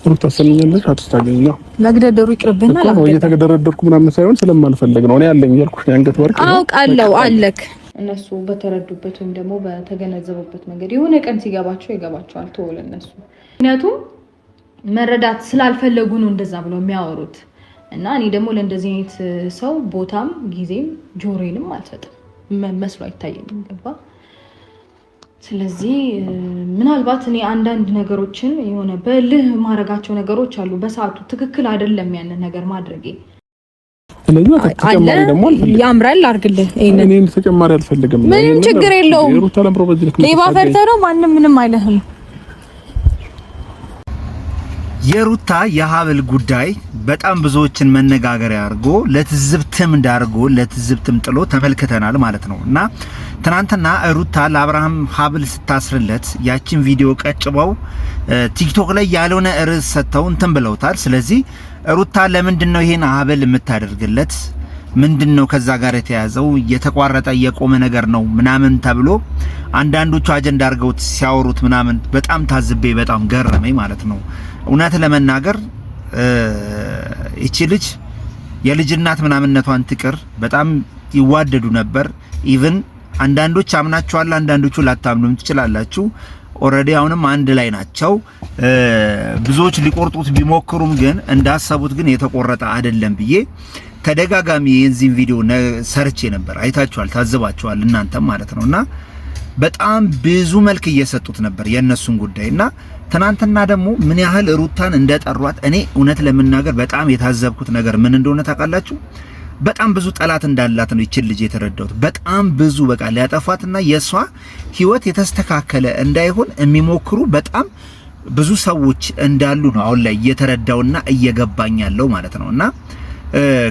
ሩታ ሰምኛለሽ አትስታገኝ ነው መግደደሩ ይቅርብና ነው እየተገደረደርኩ ምናምን ሳይሆን ስለማልፈልግ ነው። እኔ ያለኝ ያልኩሽ አንገት ወርቅ አውቃለሁ አለክ። እነሱ በተረዱበት ወይም ደግሞ በተገነዘቡበት መንገድ የሆነ ቀን ሲገባቸው ይገባቸዋል። ተወለ እነሱ ምክንያቱም መረዳት ስላልፈለጉ ነው እንደዛ ብለው የሚያወሩት። እና እኔ ደግሞ ለእንደዚህ አይነት ሰው ቦታም ጊዜም ጆሮዬንም አልሰጥም መስሎ አይታየኝም። ገባ? ስለዚህ ምናልባት እኔ አንዳንድ ነገሮችን የሆነ በልህ ማድረጋቸው ነገሮች አሉ። በሰዓቱ ትክክል አይደለም ያንን ነገር ማድረጌ። ስለዚህ ተጨማሪ ደግሞ ያምራል አድርግልህ። እኔን ተጨማሪ አልፈልግም። ምንም ችግር የለውም። ሌባ ፈርተህ ነው ማንም ምንም አይልህም። የሩታ የሀብል ጉዳይ በጣም ብዙዎችን መነጋገሪያ አድርጎ ለትዝብትም ዳርጎ ለትዝብትም ጥሎ ተመልክተናል ማለት ነው። እና ትናንትና ሩታ ለአብርሃም ሀብል ስታስርለት ያቺን ቪዲዮ ቀጭበው ቲክቶክ ላይ ያልሆነ ርዕስ ሰጥተው እንትን ብለውታል። ስለዚህ ሩታ ለምንድነው ይሄን ሀብል የምታደርግለት? ምንድነው ከዛ ጋር የተያዘው? የተቋረጠ የቆመ ነገር ነው ምናምን ተብሎ አንዳንዶቹ አጀንዳ አድርገውት ሲያወሩት ምናምን በጣም ታዝቤ በጣም ገረመኝ ማለት ነው። እውነት ለመናገር እቺ ልጅ የልጅ እናት ምናምነቷን ትቅር በጣም ይዋደዱ ነበር። ኢቭን አንዳንዶች አምናቸዋል፣ አንዳንዶቹ ላታምኑም ትችላላችሁ። ኦሬዲ አሁንም አንድ ላይ ናቸው። ብዙዎች ሊቆርጡት ቢሞክሩም ግን እንዳሰቡት ግን የተቆረጠ አይደለም ብዬ ተደጋጋሚ የዚህን ቪዲዮ ሰርቼ ነበር። አይታችኋል፣ ታዘባችኋል እናንተም ማለት ነውና በጣም ብዙ መልክ እየሰጡት ነበር የነሱን ጉዳይና ትናንትና ደግሞ ምን ያህል ሩታን እንደጠሯት እኔ እውነት ለምናገር በጣም የታዘብኩት ነገር ምን እንደሆነ ታውቃላችሁ? በጣም ብዙ ጠላት እንዳላት ነው ይችል ልጅ የተረዳሁት። በጣም ብዙ በቃ ሊያጠፋትና የሷ ህይወት የተስተካከለ እንዳይሆን የሚሞክሩ በጣም ብዙ ሰዎች እንዳሉ ነው አሁን ላይ እየተረዳውና እየገባኝ ያለው ማለት ነውና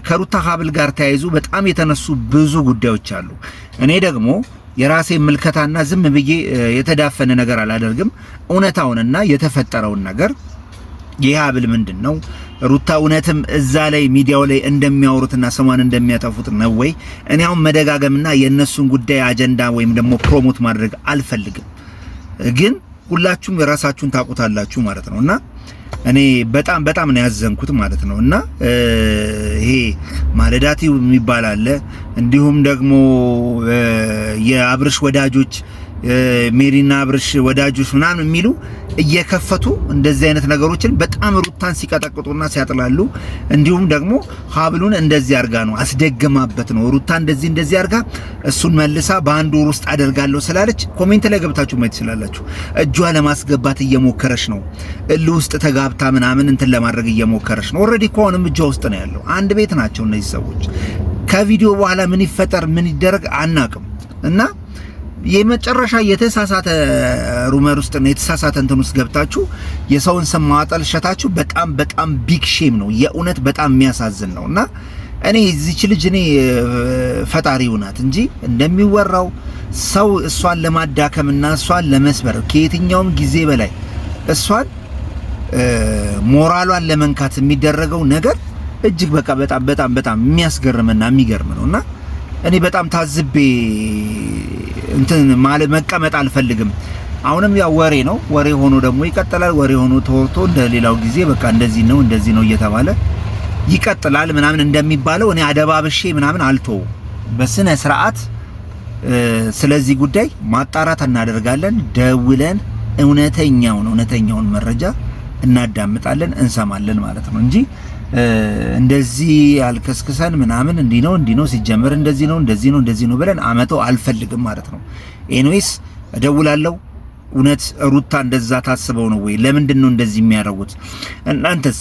ከሩታ ሀብል ጋር ተያይዞ በጣም የተነሱ ብዙ ጉዳዮች አሉ። እኔ ደግሞ የራሴ ምልከታና ዝም ብዬ የተዳፈነ ነገር አላደርግም። እውነታውንና የተፈጠረውን ነገር ይህ ሀብል ምንድነው? ሩታ እውነትም እዛ ላይ ሚዲያው ላይ እንደሚያወሩትና ስሟን እንደሚያጠፉት ነው ወይ? እኔ አሁን መደጋገምና የነሱን ጉዳይ አጀንዳ ወይም ደግሞ ፕሮሞት ማድረግ አልፈልግም። ግን ሁላችሁም የራሳችሁን ታውቁታላችሁ ማለት ነውና እኔ በጣም ነው ያዘንኩት ማለት ነውና ይሄ ማለዳቲው የሚባል አለ። እንዲሁም ደግሞ የአብርሽ ወዳጆች ሜሪና አብርሽ ወዳጆች ምናምን የሚሉ እየከፈቱ እንደዚህ አይነት ነገሮችን በጣም ሩታን ሲቀጠቅጡና ሲያጥላሉ። እንዲሁም ደግሞ ሀብሉን እንደዚህ አርጋ ነው አስደግማበት ነው ሩታ እንደዚህ አርጋ እሱን መልሳ በአንድ ወር ውስጥ አደርጋለሁ ስላለች ኮሜንት ላይ ገብታችሁ ማየት ትችላላችሁ። እጇ ለማስገባት እየሞከረች ነው። እልህ ውስጥ ተጋብታ ምናምን እንትን ለማድረግ እየሞከረች ነው። ኦሬዲ ኮንም እጇ ውስጥ ነው ያለው። አንድ ቤት ናቸው እነዚህ ሰዎች። ከቪዲዮ በኋላ ምን ይፈጠር ምን ይደረግ አናቅም። እና የመጨረሻ የተሳሳተ ሩመር ውስጥ ነው የተሳሳተ እንትን ውስጥ ገብታችሁ የሰውን ስም ማጠልሸታችሁ በጣም ቢግ ሼም ነው። የእውነት በጣም የሚያሳዝን ነውና እኔ እዚች ልጅ እኔ ፈጣሪው ናት እንጂ እንደሚወራው ሰው እሷን ለማዳከምና እሷን ለመስበር ከየትኛውም ጊዜ በላይ እሷን ሞራሏን ለመንካት የሚደረገው ነገር እጅግ በቃ በጣም የሚያስገርምና የሚገርም ነውና እኔ በጣም ታዝቤ እንትን ማለት መቀመጥ አልፈልግም። አሁንም ያው ወሬ ነው። ወሬ ሆኖ ደግሞ ይቀጥላል። ወሬ ሆኖ ተወርቶ እንደሌላው ጊዜ በቃ እንደዚህ ነው እየተባለ ይቀጥላል ምናምን እንደሚባለው እኔ አደባብሼ ምናምን አልተው። በስነ ስርዓት ስለዚህ ጉዳይ ማጣራት እናደርጋለን። ደውለን እውነተኛውን መረጃ እናዳምጣለን፣ እንሰማለን ማለት ነው እንጂ እንደዚህ አልከስከሰን ምናምን እንዲህ ነው ሲጀመር እንደዚህ ነው ብለን አመተው አልፈልግም ማለት ነው። ኤኒዌይስ እደውላለሁ። እውነት ሩታ እንደዛ ታስበው ነው ወይ? ለምንድነው እንደዚህ የሚያደርጉት? እናንተስ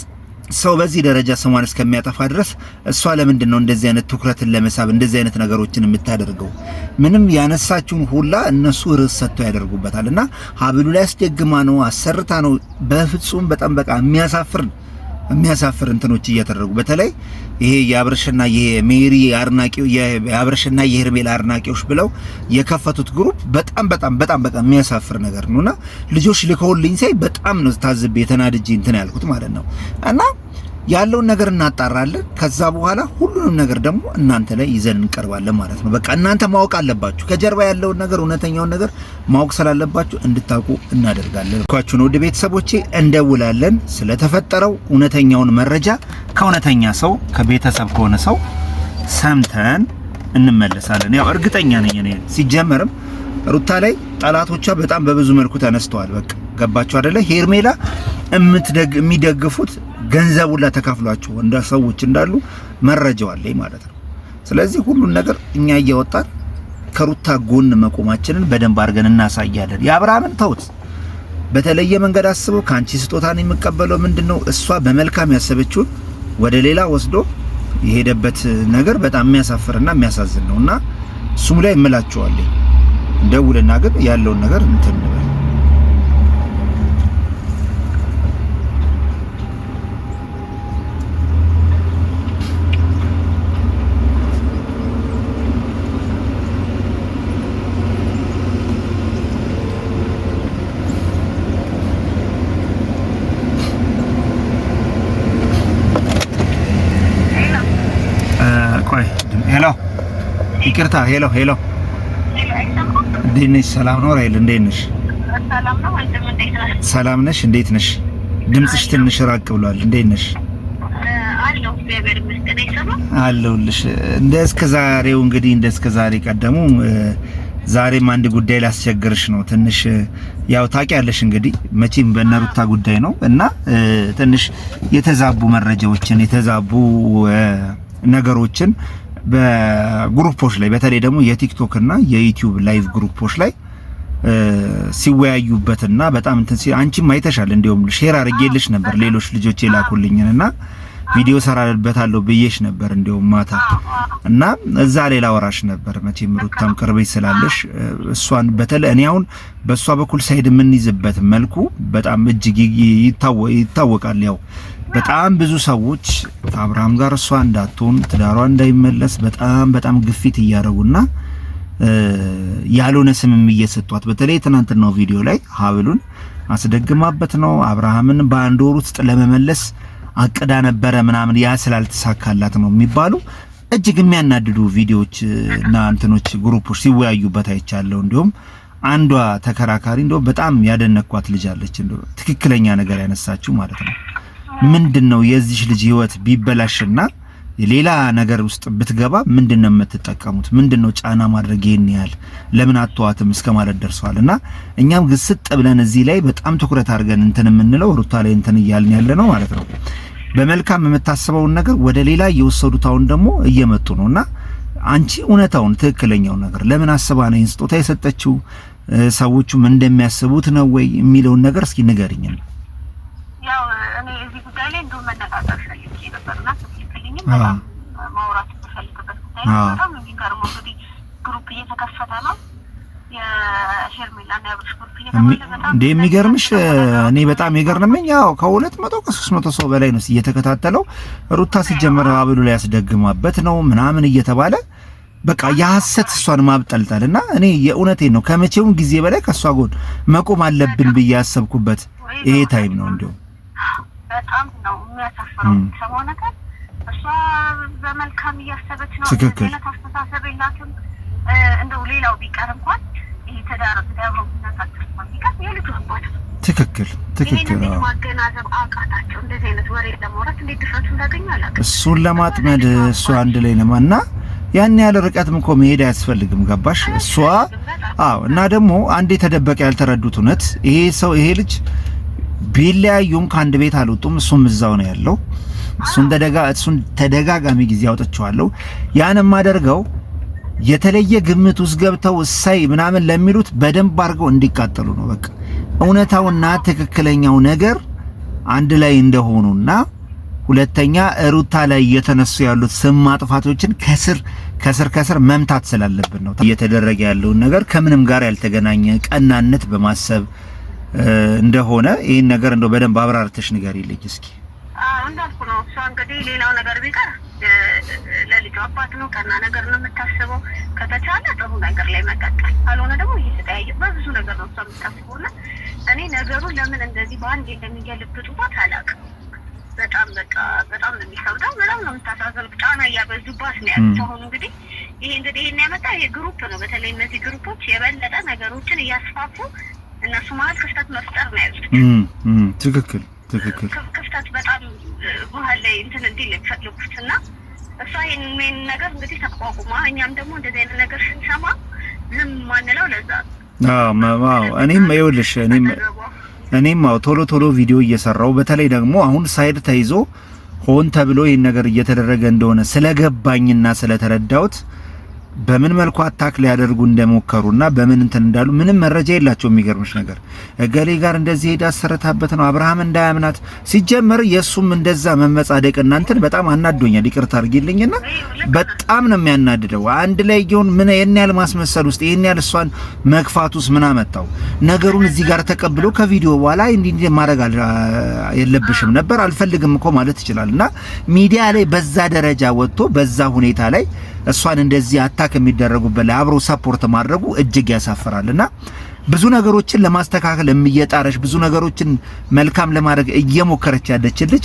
ሰው በዚህ ደረጃ ስሟን እስከሚያጠፋ ድረስ እሷ ለምንድነው እንደዚህ አይነት ትኩረትን ለመሳብ እንደዚህ አይነት ነገሮችን የምታደርገው? ምንም ያነሳችሁን ሁላ እነሱ ርዕስ ሰጥተው ያደርጉበታልና ሀብሉ ላይ አስደግማ ነው አሰርታ ነው። በፍጹም በጣም በቃ የሚያሳፍር እንትኖች እያተደረጉ በተለይ ይሄ የአብርሽና የሜሪ አርናቂው የአብርሽና የሄርሜላ አርናቂዎች ብለው የከፈቱት ግሩፕ በጣም በቃ የሚያሳፍር ነገር ነውና ልጆች ልከውልኝ ሳይ በጣም ነው ታዝቤ ተናድጄ እንትን ያልኩት ማለት ነው። እና ያለውን ነገር እናጣራለን። ከዛ በኋላ ሁሉንም ነገር ደግሞ እናንተ ላይ ይዘን እንቀርባለን ማለት ነው። በቃ እናንተ ማወቅ አለባችሁ። ከጀርባ ያለውን ነገር እውነተኛውን ነገር ማወቅ ስላለባችሁ እንድታውቁ እናደርጋለን። ኳቹ ነው ወደ ቤተሰቦቼ እንደውላለን። ስለተፈጠረው እውነተኛውን መረጃ ከእውነተኛ ሰው ከቤተሰብ ከሆነ ሰው ሰምተን እንመለሳለን። ያው እርግጠኛ ነኝ እኔ ሲጀመርም ሩታ ላይ ጠላቶቿ በጣም በብዙ መልኩ ተነስተዋል። በቃ ገባችሁ አይደለ? ሄርሜላ የሚደግፉት ገንዘቡላ ተካፍሏቸው እንደ ሰዎች እንዳሉ መረጃው አለኝ ማለት ነው። ስለዚህ ሁሉን ነገር እኛ እያወጣን ከሩታ ጎን መቆማችንን በደንብ አድርገን እናሳያለን። የአብርሃምን ተውት፣ በተለየ መንገድ አስበው ካንቺ ስጦታን የሚቀበለው ምንድነው? እሷ በመልካም ያሰበችውን ወደ ሌላ ወስዶ የሄደበት ነገር በጣም የሚያሳፍርና የሚያሳዝን ነውና እሱም ላይ እምላችኋለሁ ደውልና ግን ያለውን ነገር እንትን ነው ሄሎ ይቅርታ ሄሎ እንዴት ነሽ? ሰላም ነው ራይል? እንዴት ነሽ? ሰላም ነው ወንድም፣ እንዴት ነሽ? ሰላም ነሽ? እንዴት ነሽ? ድምጽሽ ትንሽ ራቅ ብሏል። እንዴት ነሽ? አለሁ እግዚአብሔር ይመስገን። አለሁልሽ። እንደ እስከዛሬው እንግዲህ እንደ እስከዛሬ ቀደሙ ዛሬም አንድ ጉዳይ ላስቸግርሽ ነው። ትንሽ ያው ታውቂያለሽ እንግዲህ መቼም በነሩታ ጉዳይ ነው እና ትንሽ የተዛቡ መረጃዎችን የተዛቡ ነገሮችን በግሩፖች ላይ በተለይ ደግሞ የቲክቶክ እና የዩቲዩብ ላይቭ ግሩፖች ላይ ሲወያዩበትና በጣም እንትን አንቺም አይተሻል። እንደውም ሼር አድርጌልሽ ነበር ሌሎች ልጆች የላኩልኝና ቪዲዮ ሰራልበታለሁ ብዬሽ ነበር እንደውም ማታ እና እዛ ሌላ ወራሽ ነበር። መቼም ሩታም ቅርቤት ስላለሽ እሷን በተለይ እኔ አሁን በእሷ በኩል ሳይድ የምንይዝበት መልኩ በጣም እጅግ ይታወቃል። ያው በጣም ብዙ ሰዎች ከአብርሃም ጋር እሷ እንዳትሆን ትዳሯ እንዳይመለስ በጣም ግፊት እያደረጉና ያልሆነ ስምም እየሰጧት በተለይ ትናንትናው ቪዲዮ ላይ ሀብሉን አስደግማበት ነው አብርሃምን በአንድ ወር ውስጥ ለመመለስ አቅዳ ነበረ ምናምን ያ ስላልተሳካላት ነው የሚባሉ እጅግ የሚያናድዱ ቪዲዮዎች እና እንትኖች ግሩፖች ሲወያዩበት አይቻለሁ። እንዲሁም አንዷ ተከራካሪ እንደው በጣም ያደነኳት ልጅ አለች እንደው ትክክለኛ ነገር ያነሳችው ማለት ነው። ምንድነው የዚህ ልጅ ህይወት ቢበላሽና ሌላ ነገር ውስጥ ብትገባ ምንድነው የምትጠቀሙት? ምንድነው ጫና ማድረግ ይሄን ያህል ለምን አትዋትም እስከማለት ደርሷልና እኛም ግስጥ ብለን እዚህ ላይ በጣም ትኩረት አድርገን እንትን የምንለው ሩታ ላይ እንትን እያልን ያለ ነው ማለት ነው። በመልካም የምታስበውን ነገር ወደ ሌላ እየወሰዱት አሁን ደግሞ እየመጡ ነውና አንቺ እውነታውን ትክክለኛውን ነገር ለምን አስባ ነው ስጦታ የሰጠችው ሰዎቹም እንደሚያስቡት ነው ወይ የሚለውን ነገር እስኪ ንገሪኝ። ያው እኔ እዚህ ጉዳይ ላይ እንደው መነጋገር ፈልጌ ነበርና ትክክለኛም ማውራት ተፈልገበት ጉዳይ በጣም የሚገርመው እንግዲህ ግሩፕ እየተከፈተ ነው የሄርሜላና ያብርሽ ግሩፕ እየተከፈተ እንደ የሚገርምሽ እኔ በጣም የገረመኝ ያው ከ200 ከ300 ሰው በላይ ነው እየተከታተለው ሩታ ሲጀመር አብሉ ላይ ያስደግማበት ነው ምናምን እየተባለ በቃ የሐሰት እሷን ማብጠልጠልና እኔ የእውነቴን ነው ከመቼውም ጊዜ በላይ ከሷ ጎን መቆም አለብን ብዬ ያሰብኩበት ይሄ ታይም ነው። እንደው በጣም ነው የሚያሳፍረው ሰሞኑን ነገር እሷ በመልካም እያሰበች ነው። ትክክል አስተሳሰብ የላትም። እንደው ሌላው ቢቀር እንኳን ይሄ ተዳረው ተናታችሁ ማለት የልጁ አባት ትክክል ነው። ማገናዘብ አቃታቸው። እንደዚህ አይነት ወሬ ለማውራት እንዴት ድፍረቱ እንዳገኙ አላውቅም። እሱን ለማጥመድ እሷ አንድ ላይ ለማና ያን ያለ ርቀትም እኮ መሄድ አያስፈልግም። ገባሽ? እሷ እና ደግሞ አንዴ ተደበቀ ያልተረዱት እውነት ይሄ ልጅ ቢለያዩም ከአንድ ቤት አልወጡም። እሱም እዛው ነው ያለው። እሱን ተደጋጋሚ ጊዜ አውጥቻለሁ። ያን ማደርገው የተለየ ግምት ውስጥ ገብተው እሳይ ምናምን ለሚሉት በደንብ አድርገው እንዲቃጠሉ ነው። በቃ እውነታውና ትክክለኛው ነገር አንድ ላይ እንደሆኑና ሁለተኛ ሩታ ላይ እየተነሱ ያሉት ስም ማጥፋቶችን ከስር መምታት ስላለብን ነው እየተደረገ ያለው ነገር ከምንም ጋር ያልተገናኘ ቀናነት በማሰብ እንደሆነ ይሄን ነገር እንደው በደንብ አብራርተሽ ንገሪልኝ እስኪ። እንዳልኩ ነው እሷ እንግዲህ ሌላው ነገር ቢቀር ለልጇ አባት ነው ቀና ነገር ነው የምታስበው። ከተቻለ ጥሩ ነገር ላይ መቀጠል ካልሆነ ደግሞ እየተጠያየ በብዙ ነገር ነው እሷ የምታስበውና እኔ ነገሩን ለምን እንደዚህ በአንድ እንደሚገልብጡባት አላውቅም። በጣም በቃ በጣም ነው የሚከብደው። በጣም ነው የምታሳዝነው። ጫና እያበዙባት ነው ያሉት። አሁን እንግዲህ ይሄን ያመጣ የግሩፕ ነው። በተለይ እነዚህ ግሩፖች የበለጠ ነገሮችን እያስፋፉ እነሱ ማለት ክፍተት መፍጠር ነው ያሉት። ትክክል ክፍተት በጣም መሀል ላይ እንትን እንዲል የሚፈልጉት እና እሷ ይሄን ነገር እንግዲህ ተቋቁማ እኛም ደግሞ እንደዚህ አይነት ነገር ስንሰማ ዝም ማንለው ለዛ እኔም ይኸውልሽ እኔም ቶሎ ቪዲዮ እየሰራው በተለይ ደግሞ አሁን ሳይድ ተይዞ ሆን ተብሎ ይሄን ነገር እየተደረገ እንደሆነ ስለገባኝና ስለተረዳሁት በምን መልኩ አታክ ሊያደርጉ እንደሞከሩና በምን እንትን እንዳሉ ምንም መረጃ የላቸው። የሚገርምሽ ነገር እገሌ ጋር እንደዚህ ሄዳ አሰረታበት ነው አብርሃም እንዳያምናት ሲጀመር የሱም እንደዛ መመጻደቅ እናንተን በጣም አናዶኛል። ይቅርታ አድርጊልኝና በጣም ነው የሚያናድደው። አንድ ላይ ይሁን ምን የኔ ያህል ማስመሰል ውስጥ የኔ ያህል እሷን መግፋቱስ ምን አመጣው? ነገሩን እዚህ ጋር ተቀብሎ ከቪዲዮ በኋላ እንዲህ ማድረግ የለብሽም ነበር አልፈልግም እኮ ማለት ይችላልና ሚዲያ ላይ በዛ ደረጃ ወጥቶ በዛ ሁኔታ ላይ እሷን እንደዚህ አታክ የሚደረጉበት ላይ አብሮ ሰፖርት ማድረጉ እጅግ ያሳፍራልና ብዙ ነገሮችን ለማስተካከል እየጣረች ብዙ ነገሮችን መልካም ለማድረግ እየሞከረች ያለች ልጅ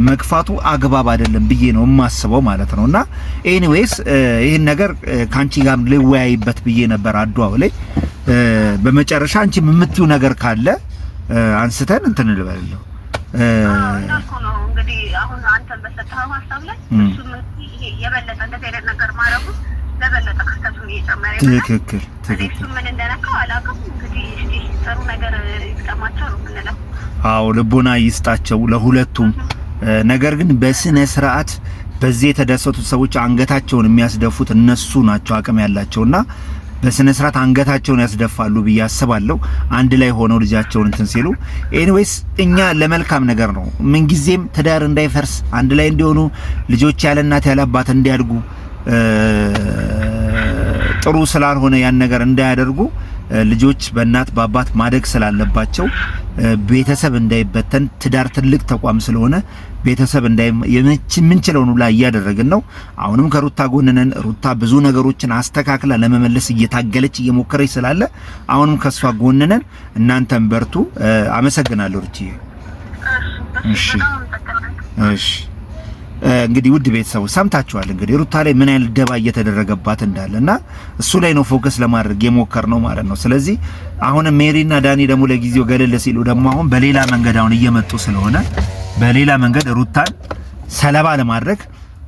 መግፋቱ አግባብ አይደለም ብዬ ነው የማስበው ማለት ነውና ኤኒዌይስ ይሄን ነገር ካንቺ ጋር ልወያይበት ብዬ ነበር አድዋው ላይ በመጨረሻ አንቺ የምትዩ ነገር ካለ አንስተን እንትን ልበልለው ነው እንግዲህ አሁን አንተን በሰጠኸው ሐሳብ ላይ እሱ የበለጠ እንደዚህ አይነት ነገር ማድረጉ ለበለጠ ክስተቱን እየጨመረ ትክክል እሱ ምን እንደነካው አላውቅም። እንግዲህ ጥሩ ነገር ይስጠማቸው ነው የምንለው። አዎ ልቦና ይስጣቸው ለሁለቱም። ነገር ግን በስነ ስርዓት በዚህ የተደሰቱት ሰዎች አንገታቸውን የሚያስደፉት እነሱ ናቸው አቅም ያላቸውና በስነ ስርዓት አንገታቸውን ያስደፋሉ ብዬ አስባለሁ። አንድ ላይ ሆነው ልጃቸውን እንትን ሲሉ ኤኒዌይስ እኛ ለመልካም ነገር ነው ምን ጊዜም ትዳር እንዳይፈርስ አንድ ላይ እንዲሆኑ ልጆች ያለ እናት ያለ አባት እንዲያድጉ ጥሩ ስላልሆነ ያን ነገር እንዳያደርጉ ልጆች በእናት በአባት ማደግ ስላለባቸው ቤተሰብ እንዳይበተን ትዳር ትልቅ ተቋም ስለሆነ ቤተሰብ የምንችለውን ሁሉ እያደረግን ነው። አሁንም ከሩታ ጎንነን ሩታ ብዙ ነገሮችን አስተካክላ ለመመለስ እየታገለች እየሞከረች ስላለ አሁንም ከሷ ጎንነን እናንተም በርቱ። አመሰግናለሁ ሩቲዬ። እሺ እንግዲህ ውድ ቤተሰቦች ሰምታችኋል። እንግዲህ ሩታ ላይ ምን አይነት ደባ እየተደረገባት እንዳለና እሱ ላይ ነው ፎከስ ለማድረግ የሞከር ነው ማለት ነው። ስለዚህ አሁን ሜሪና ዳኒ ደግሞ ለጊዜው ገለል ሲሉ ደግሞ አሁን በሌላ መንገድ አሁን እየመጡ ስለሆነ በሌላ መንገድ ሩታን ሰለባ ለማድረግ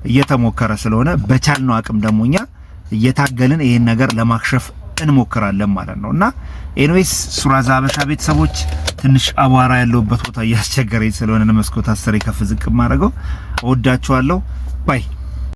እየተሞከረ ስለሆነ በቻልነው አቅም ደሞኛ እየታገልን ይሄን ነገር ለማክሸፍ እንሞክራለን ማለት ነውና ኤኒዌይስ ሱራዛ አበሻ ቤተሰቦች ትንሽ አቧራ ያለውበት ቦታ እያስቸገረኝ ስለሆነ መስኮት አሰሬ ከፍ ዝቅ ማድረገው እወዳችኋለሁ ባይ